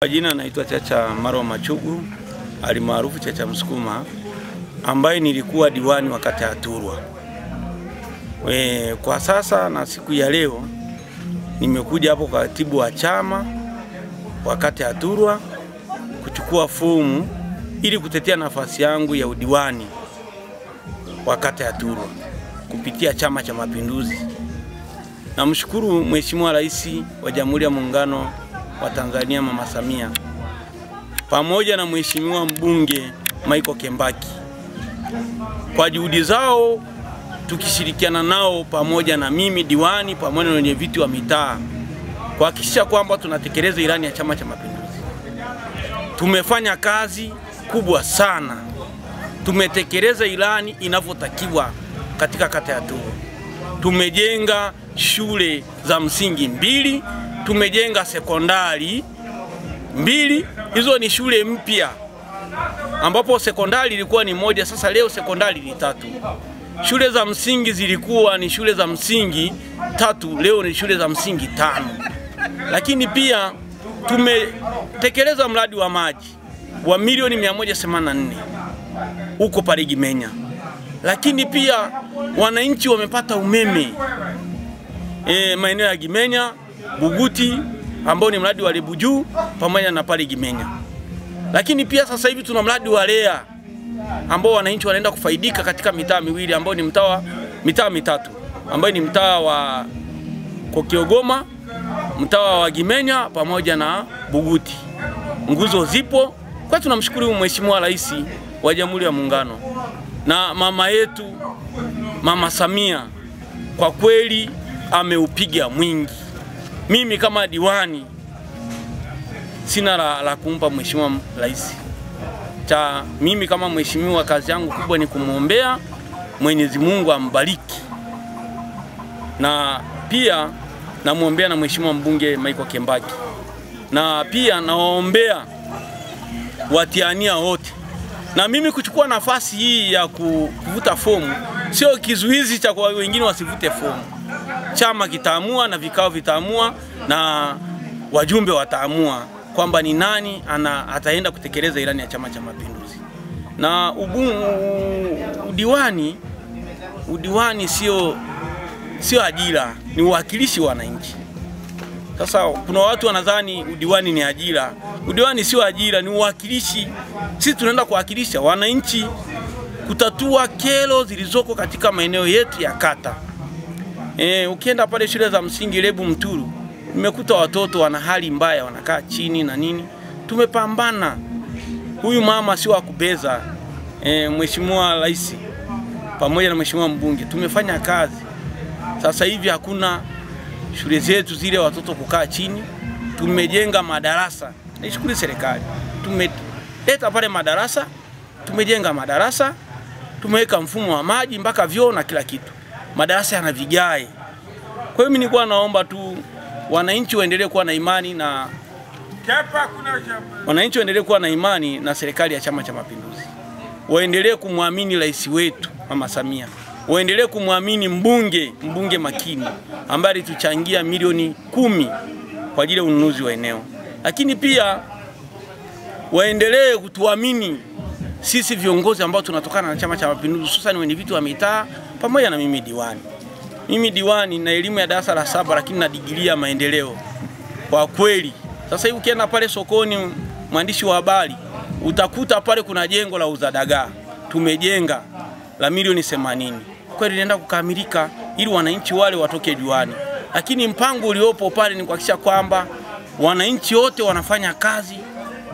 Kwa jina naitwa Chacha Marwa Machugu, alimaarufu Chacha Msukuma, ambaye nilikuwa diwani wa kata ya Turwa. Kwa sasa na siku ya leo nimekuja hapo kwa katibu wa chama wa kata ya Turwa kuchukua fomu ili kutetea nafasi yangu ya udiwani wa kata ya Turwa kupitia Chama cha Mapinduzi. Namshukuru Mheshimiwa Rais wa Jamhuri ya Muungano wa Tanzania Mama Samia pamoja na Mheshimiwa mbunge Michael Kembaki kwa juhudi zao, tukishirikiana nao pamoja na mimi diwani pamoja na wenye viti wa mitaa kuhakikisha kwamba tunatekeleza ilani ya Chama cha Mapinduzi. Tumefanya kazi kubwa sana. Tumetekeleza ilani inavyotakiwa katika kata ya Turwa. Tumejenga shule za msingi 2, tumejenga sekondari 2. Hizo ni shule mpya, ambapo sekondari ilikuwa ni 1, sasa leo sekondari ni 3. Shule za msingi zilikuwa ni shule za msingi 3, leo ni shule za msingi 5. Lakini pia tumetekeleza mradi wa maji wa milioni 184 huko pale Gimenya. Lakini pia wananchi wamepata umeme maeneo ya Gimenya, Buguti ambao ni mradi wa Lebuju pamoja na pale Gimenya. Lakini pia sasa hivi tuna mradi wa Lea ambao wananchi wanaenda kufaidika katika mitaa miwili ambao ni mitaa mitatu ambao ni mtaa wa Kokiogoma, mtaa wa Gimenya pamoja na Buguti. Nguzo zipo. Kwa tunamshukuru Mheshimiwa Rais wa Jamhuri ya Muungano na mama yetu Mama Samia, kwa kweli ameupiga mwingi. Mimi kama diwani sina la kumpa Mheshimiwa Rais. Mimi kama mheshimiwa, kazi yangu kubwa ni kumuombea Mwenyezi Mungu ambariki. Na pia namuombea na Mheshimiwa mbunge Michael Kembaki. Na pia nawaombea watiania wote. Na mimi kuchukua nafasi hii ya kuvuta fomu sio kizuizi cha kwa wengine wasivute fomu. Chama kitaamua na vikao vitaamua na wajumbe wataamua kwamba ni nani ataenda kutekeleza ilani ya Chama cha Mapinduzi. Na udiwani sio ajira, ni uwakilishi wa wananchi. Sasa kuna watu wanadhani udiwani ni ajira. Udiwani sio ajira, ni uwakilishi. Sisi tunaenda kuwakilisha wananchi, kutatua kero zilizoko katika maeneo yetu ya kata. Ukienda pale shule za msingi Lebu Mturu, nimekuta watoto wana hali mbaya, wanakaa chini na nini. Tumepambana. Huyu mama sio akubeza. Mheshimiwa Rais pamoja na Mheshimiwa mbunge tumefanya kazi. Sasa hivi hakuna shule zetu zile watoto kukaa chini. Tumejenga madarasa. Nishukuru serikali. Tumeleta pale madarasa, tumejenga madarasa, tumeweka mfumo wa maji mpaka vyoo na kila kitu. Madarasa yana vigae. Kwa hiyo mimi nilikuwa naomba tu wananchi waendelee kuwa na imani na serikali ya Chama cha Mapinduzi. Waendelee kumwamini rais wetu Mama Samia. Waendelee kumwamini mbunge makini ambaye alituchangia milioni 10 kwa ajili ya ununuzi wa eneo. Lakini pia waendelee kutuamini sisi viongozi ambao tunatokana na Chama cha Mapinduzi, hususan wenye viti wa mitaa pamoja na mimi diwani. Mimi diwani na elimu ya darasa la 7 lakini na digrii ya maendeleo. Kwa kweli sasa hivi ukienda pale sokoni, mwandishi wa habari, utakuta pale kuna jengo la uza dagaa tumejenga la milioni 80. Kweli linaenda kukamilika ili wananchi wale watoke juani. Lakini mpango uliopo pale ni kuhakikisha kwamba wananchi wote wanafanya kazi,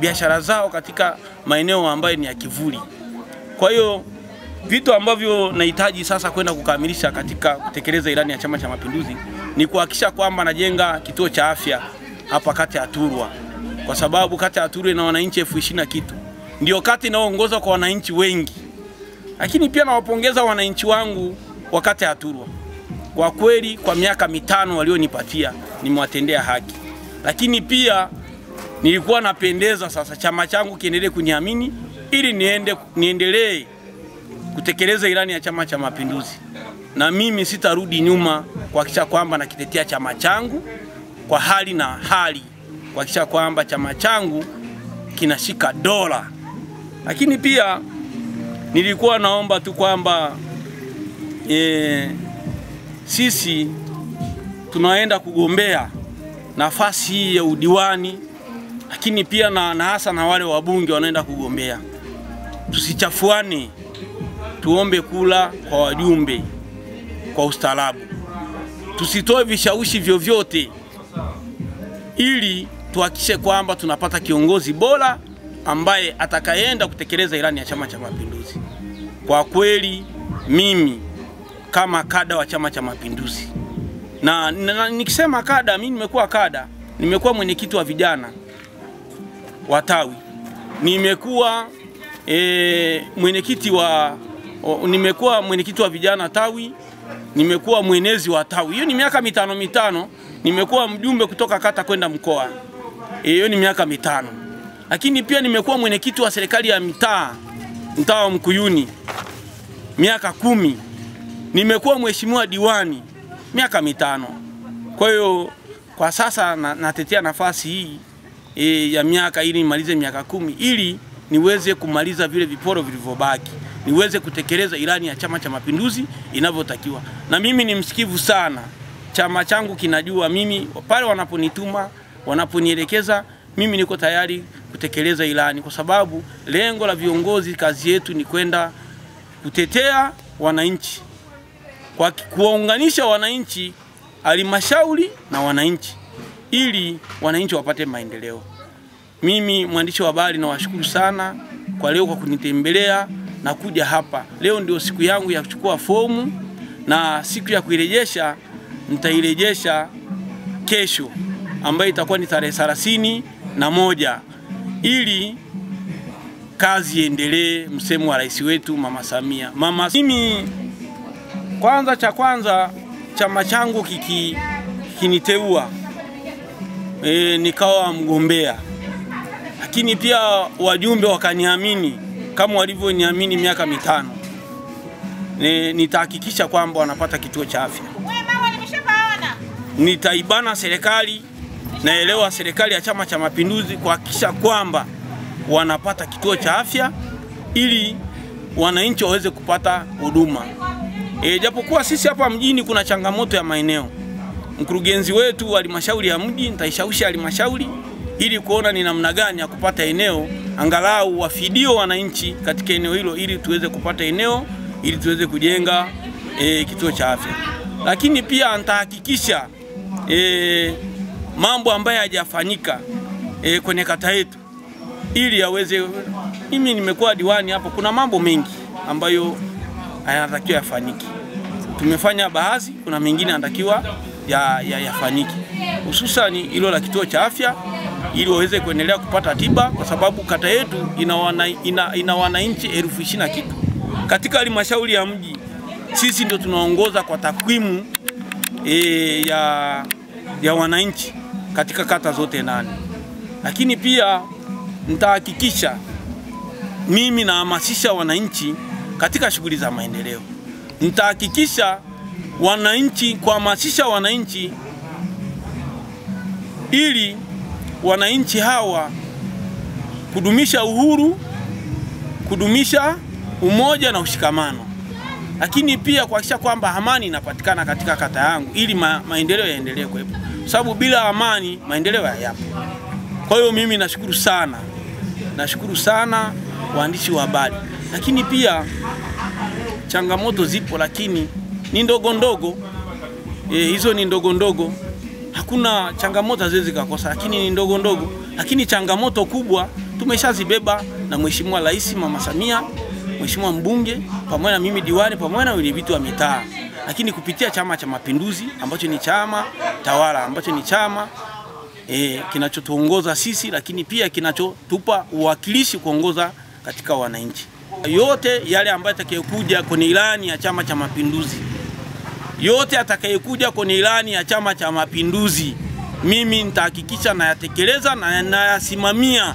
biashara zao katika maeneo ambayo ni ya kivuli. Kwa hiyo vitu ambavyo nahitaji sasa kwenda kukamilisha katika kutekeleza ilani ya Chama cha Mapinduzi ni kuhakikisha kwamba najenga kituo cha afya hapa kata ya Turwa. Kwa sababu kata ya Turwa ina wananchi 20,000 na kitu. Ndio kata inayoongoza kwa wananchi wengi. Lakini pia nawapongeza wananchi wangu wa kata ya Turwa. Kwa kweli kwa miaka 5 walionipatia nimewatendea haki. Lakini pia nilikuwa napendeza sasa chama changu kiendelee kuniamini ili niendelee kutekeleza ilani ya Chama cha Mapinduzi. Na mimi sitarudi nyuma kuhakikisha kwamba nakitetea chama changu kwa hali na hali. kuhakikisha kwamba chama changu kinashika dola. Lakini pia nilikuwa naomba tu kwamba sisi tunaenda kugombea nafasi hii ya udiwani, lakini pia na hasa na wale wabunge wanaenda kugombea, tusichafuane, tuombe kula kwa wajumbe kwa ustaarabu, tusitoe vishawishi vyovyote, ili tuhakikishe kwamba tunapata kiongozi bora ambaye atakayeenda kutekeleza ilani ya Chama cha Mapinduzi. Kwa kweli mimi kama kada wa Chama cha Mapinduzi, na nikisema kada, mimi nimekuwa kada, nimekuwa mwenyekiti wa vijana wa tawi, nimekuwa mwenyekiti wa vijana tawi, nimekuwa mwenezi wa tawi. Hiyo ni miaka mitano. Nimekuwa mjumbe kutoka kata kwenda mkoa. Hiyo ni miaka 5. Lakini pia nimekuwa mwenyekiti wa serikali ya mtaa wa Mkuyuni miaka 10. Nimekuwa mheshimiwa diwani miaka 5. Kwa hiyo kwa sasa natetea nafasi hii ya miaka ili nimalize miaka 10, ili niweze kumaliza vile viporo vilivyobaki, niweze kutekeleza ilani ya Chama cha Mapinduzi inavyotakiwa. Na mimi ni msikivu sana. Chama changu kinajua mimi pale wanaponituma, wanaponielekeza, mimi niko tayari kutekeleza ilani, kwa sababu lengo la viongozi, kazi yetu ni kwenda kutetea wananchi, kwa kuwaunganisha wananchi, halmashauri na wananchi, ili wananchi wapate maendeleo. Mimi mwandishi wa habari nawashukuru sana kwa leo kwa kunitembelea na kuja hapa. Leo ndio siku yangu ya kuchukua fomu, na siku ya kuirejesha nitairejesha kesho, ambayo itakuwa ni tarehe 31, ili kazi iendelee, msemo wa rais wetu Mama Samia. Mimi kwanza chama changu kiniteua nikawa mgombea, lakini pia wajumbe wakaniamini kama walivyoniamini miaka 5. Nitahakikisha kwamba wanapata kituo cha afya. Nitaibana serikali, naelewa serikali ya Chama cha Mapinduzi, kuhakikisha kwamba wanapata kituo cha afya ili wananchi waweze kupata huduma. Japokuwa sisi hapa mjini kuna changamoto ya maeneo. Mkurugenzi wetu wa halmashauri ya mji, nitaishawishi halmashauri ili kuona ni namna gani ya kupata eneo, angalau wafidio wananchi katika eneo hilo, ili tuweze kupata eneo, ili tuweze kujenga kituo cha afya. Lakini pia nitahakikisha mambo ambayo hayajafanyika kwenye kata yetu, ili yaweze. Mimi nimekuwa diwani hapo, kuna mambo mengi ambayo yanatakiwa yafanyike. Tumefanya baadhi, kuna mengine yanatakiwa yafanyike, hususan hilo la kituo cha afya, ili waweze kuendelea kupata tiba, kwa sababu kata yetu ina wananchi 20,000 kitu. Katika halmashauri ya mji sisi ndio tunaongoza kwa takwimu ya wananchi katika kata zote 8. Lakini pia nitahakikisha mimi nahamasisha wananchi katika shughuli za maendeleo. Nitahakikisha kuhamasisha wananchi, ili wananchi hawa kudumisha uhuru, kudumisha umoja na ushikamano. Lakini pia kuhakikisha kwamba amani inapatikana katika kata yangu, ili maendeleo yaendelee kuwepo, sababu bila amani maendeleo hayapo. Kwa hiyo mimi nashukuru sana waandishi wa habari. Lakini pia changamoto zipo, lakini ni ndogo. Hizo ni ndogo. Hakuna changamoto haziwezi kukosa, lakini ni ndogo. Lakini changamoto kubwa tumeshazibeba na Mheshimiwa Rais Mama Samia, Mheshimiwa mbunge, pamoja na mimi diwani, pamoja na wenyeviti wa mitaa. Lakini kupitia Chama cha Mapinduzi, ambacho ni chama tawala, ambacho ni chama kinachotuongoza sisi, lakini pia kinachotupa uwakilishi kuongoza katika wananchi. Yote yale ambayo atakayekuja kwenye ilani ya Chama cha Mapinduzi, Chama cha Mapinduzi, mimi nitahakikisha nayatekeleza na nayasimamia,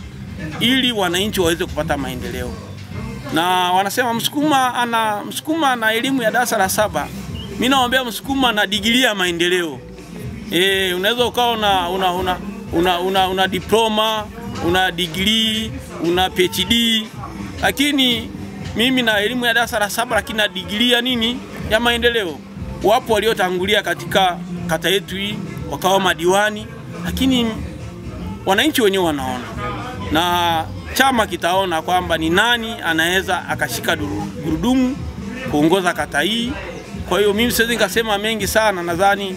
ili wananchi waweze kupata maendeleo. Na wanasema Msukuma na elimu ya darasa la 7. Mimi naomba Msukuma na digrii ya maendeleo. Unaweza ukawa una diploma, una degree, una PhD. Lakini mimi na elimu ya darasa la 7 lakini na degree ya nini? Ya maendeleo. Wapo waliotangulia katika kata yetu hii wakawa madiwani, lakini wananchi wenyewe wanaona na chama kitaona kwamba ni nani anaweza akashika gurudumu kuongoza kata hii. Kwa hiyo mimi siwezi nikasema mengi sana, nadhani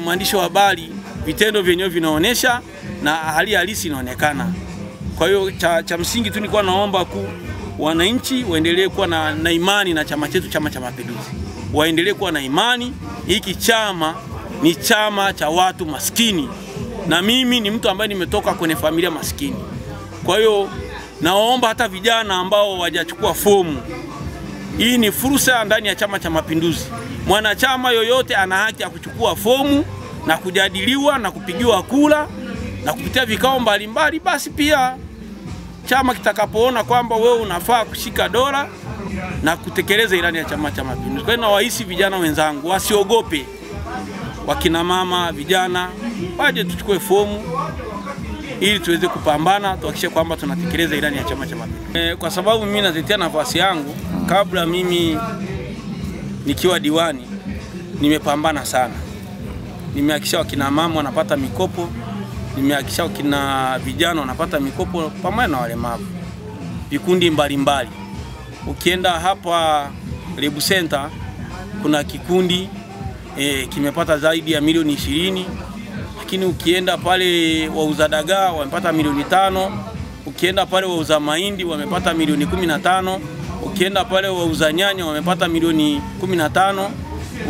mwandishi wa habari vitendo vyenyewe vinaonesha na hali halisi inaonekana. Kwa hiyo cha msingi tu nilikuwa naomba wananchi waendelee kuwa na imani na chama chetu, Chama cha Mapinduzi. Waendelee kuwa na imani. Hiki chama ni chama cha watu maskini, na mimi ni mtu ambaye nimetoka kwenye familia maskini. Kwa hiyo naomba hata vijana ambao hawajachukua fomu, hii ni fursa ndani ya Chama cha Mapinduzi. Mwanachama yoyote ana haki ya kuchukua fomu na kujadiliwa na kupigiwa kura na kupitia vikao mbalimbali. Basi pia chama kitakapoona kwamba wewe unafaa kushika dola na kutekeleza ilani ya Chama cha Mapinduzi. Kwa hiyo nawahisi vijana wenzangu wasiogope, wakina mama, vijana waje tuchukue fomu ili tuweze kupambana, tuhakikishe kwamba tunatekeleza ilani ya Chama cha Mapinduzi. Kwa sababu mimi natetea nafasi yangu, kabla mimi nikiwa diwani nimepambana sana. Nimehakikisha wakina mama wanapata mikopo, nimehakikisha wakina vijana wanapata mikopo pamoja na walemavu. Vikundi mbalimbali. Ukienda hapa Lebu Center kuna kikundi kimepata zaidi ya milioni 20. Lakini ukienda pale wauza dagaa wamepata milioni 5, ukienda pale wauza mahindi wamepata milioni 15, ukienda pale wauza nyanya wamepata milioni 15,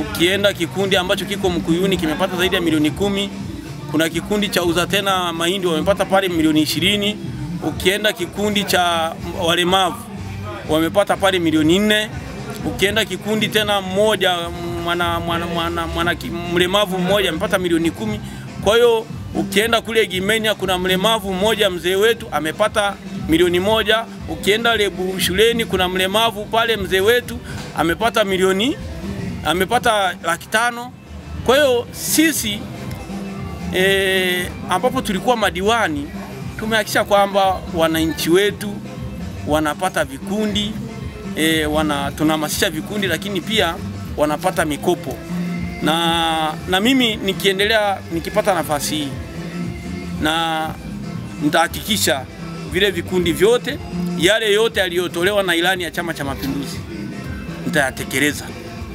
ukienda kikundi ambacho kiko Mkuyuni kimepata zaidi ya milioni 10, kuna kikundi cha uza tena mahindi wamepata pale milioni 20, ukienda kikundi cha walemavu wamepata pale milioni 4, ukienda kikundi tena mmoja mlemavu mmoja amepata milioni 10. Kwa hiyo ukienda kule Gimenya kuna mlemavu mmoja mzee wetu amepata milioni 1, ukienda Lebu shuleni kuna mlemavu pale mzee wetu amepata amepata 500,000. Kwa hiyo sisi ambapo tulikuwa madiwani tumehakikisha kwamba wananchi wetu wanapata vikundi, tunahamasisha vikundi, lakini pia wanapata mikopo. Na mimi nikiendelea nikipata nafasi hii, na nitahakikisha vile vikundi vyote yale yote yaliyotolewa na ilani ya Chama cha Mapinduzi nitayatekeleza.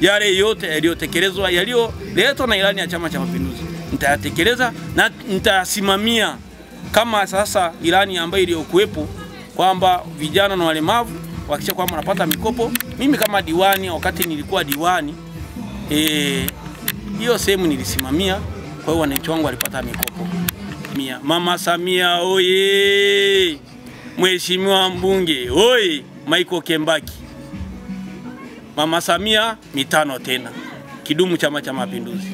Yale yote yaliyotekelezwa yaliyoletwa na ilani ya Chama cha Mapinduzi nitayatekeleza na nitasimamia, kama sasa ilani ambayo iliyokuepo kwamba vijana na walemavu wakisha kwamba wanapata mikopo. Mimi kama diwani, wakati nilikuwa diwani, hiyo sehemu nilisimamia, kwa hiyo wananchi wangu walipata mikopo. Mama Samia oye! Mheshimiwa mbunge oye! Michael Kembaki. Mama Samia mitano tena. Kidumu Chama cha Mapinduzi.